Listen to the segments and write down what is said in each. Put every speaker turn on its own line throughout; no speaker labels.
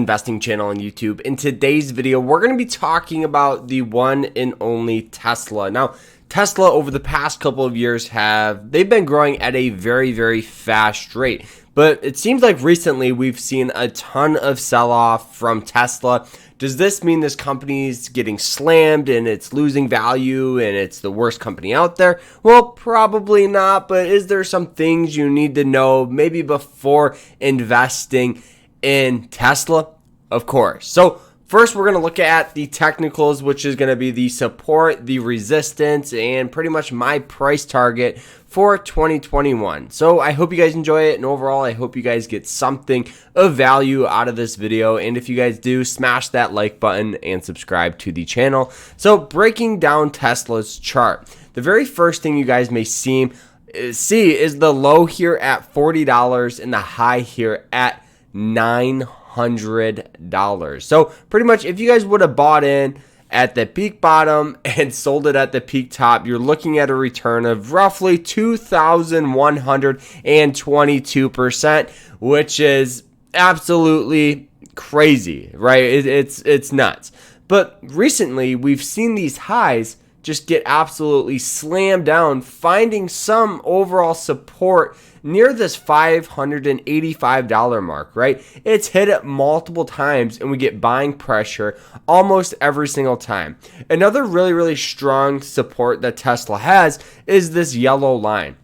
investing channel on YouTube. In today's video, we're going to be talking about the one and only Tesla. Now, Tesla over the past couple of years they've been growing at a very, very fast rate. But it seems like recently we've seen a ton of sell-off from Tesla. Does this mean this company's getting slammed and it's losing value and it's the worst company out there? Well, probably not, but is there some things you need to know maybe before investing in Tesla? Of course. So first, we're going to look at the technicals, which is going to be the support, the resistance, and pretty much my price target for 2021. So I hope you guys enjoy it, and overall, I hope you guys get something of value out of this video. And if you guys do, smash that like button and subscribe to the channel. So breaking down Tesla's chart, the very first thing you guys may see is the low here at $40 and the high here at $900. So pretty much if you guys would have bought in at the peak bottom and sold it at the peak top, you're looking at a return of roughly 2,122%, which is absolutely crazy, right? It's nuts. But recently we've seen these highs just get absolutely slammed down, finding some overall support near this $585 mark, right? It's hit it multiple times and we get buying pressure almost every single time. Another really, really strong support that Tesla has is this yellow line.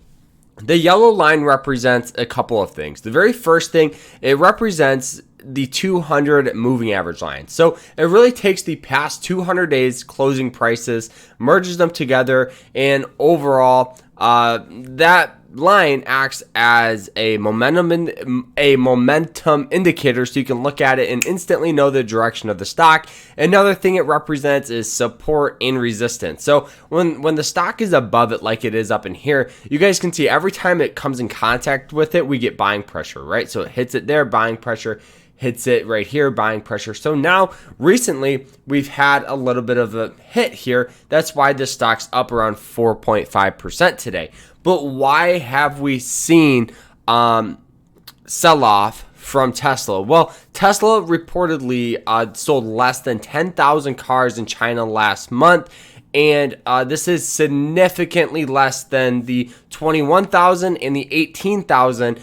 The yellow line represents a couple of things. The very first thing, it represents the 200 moving average line. So it really takes the past 200 days closing prices, merges them together, and overall that line acts as a momentum indicator, so you can look at it and instantly know the direction of the stock. Another thing it represents is support and resistance. So when the stock is above it, like it is up in here, you guys can see every time it comes in contact with it, we get buying pressure, right? So it hits it there, buying pressure, hits it right here, buying pressure. So now recently we've had a little bit of a hit here. That's why this stock's up around 4.5% today. But why have we seen sell-off from Tesla? Well, Tesla reportedly sold less than 10,000 cars in China last month. And this is significantly less than the 21,000 and the 18,000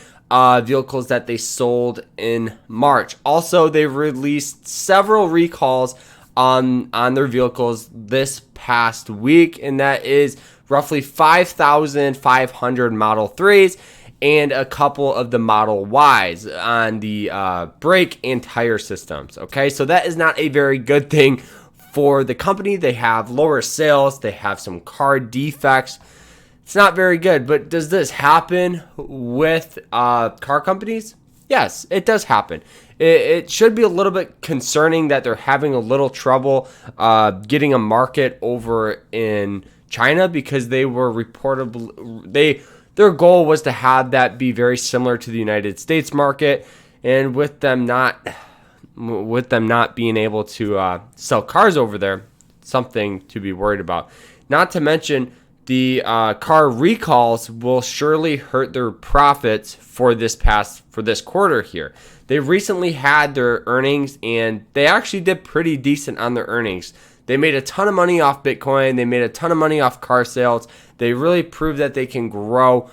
vehicles that they sold in March. Also, they released several recalls on their vehicles this past week, and that is roughly 5,500 Model 3s and a couple of the Model Ys on the brake and tire systems. Okay, so that is not a very good thing for the company. They have lower sales, they have some car defects. It's not very good. But does this happen with car companies? Yes, it does happen. It should be a little bit concerning that they're having a little trouble getting a market over in China, because they were reportedly their goal was to have that be very similar to the United States market, and with them not being able to sell cars over there, something to be worried about. Not to mention the car recalls will surely hurt their profits for this quarter here. They recently had their earnings and they actually did pretty decent on their earnings. They made a ton of money off Bitcoin. They made a ton of money off car sales. They really proved that they can grow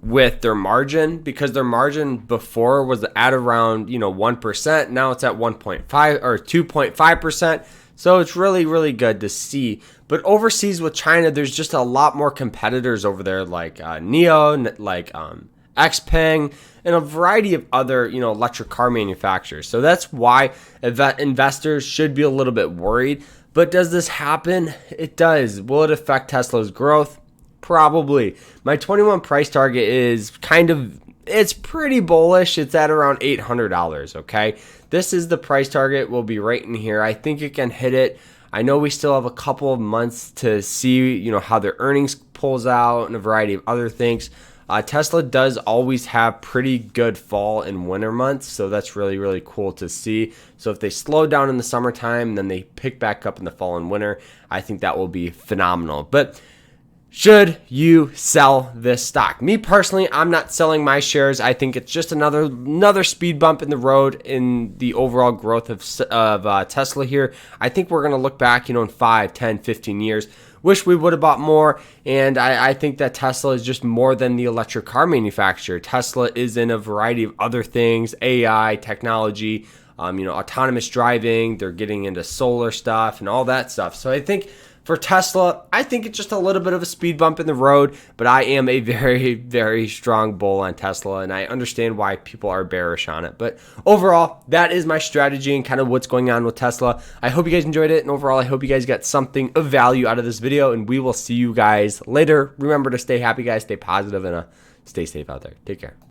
with their margin, because their margin before was at around 1%. Now it's at 1.5 or 2.5%. So it's really, really good to see. But overseas with China, there's just a lot more competitors over there, like NIO, like Xpeng, and a variety of other electric car manufacturers. So that's why investors should be a little bit worried. But does this happen? It does. Will it affect Tesla's growth? Probably. My 21 price target is it's pretty bullish. It's at around $800, okay? This is the price target. We'll be right in here. I think it can hit it. I know we still have a couple of months to see, how their earnings pulls out and a variety of other things. Tesla does always have pretty good fall and winter months, so that's really, really cool to see. So if they slow down in the summertime, then they pick back up in the fall and winter, I think that will be phenomenal. But Should you sell this stock? Me personally, I'm not selling my shares. I think it's just another speed bump in the road in the overall growth of Tesla here. I think we're going to look back, in 5, 10, 15 years. Wish we would have bought more. And I think that Tesla is just more than the electric car manufacturer. Tesla is in a variety of other things, AI, technology, autonomous driving. They're getting into solar stuff and all that stuff. So I think for Tesla, I think it's just a little bit of a speed bump in the road, but I am a very, very strong bull on Tesla, and I understand why people are bearish on it. But overall, that is my strategy and kind of what's going on with Tesla. I hope you guys enjoyed it, and overall, I hope you guys got something of value out of this video, and we will see you guys later. Remember to stay happy, guys, stay positive, and stay safe out there. Take care.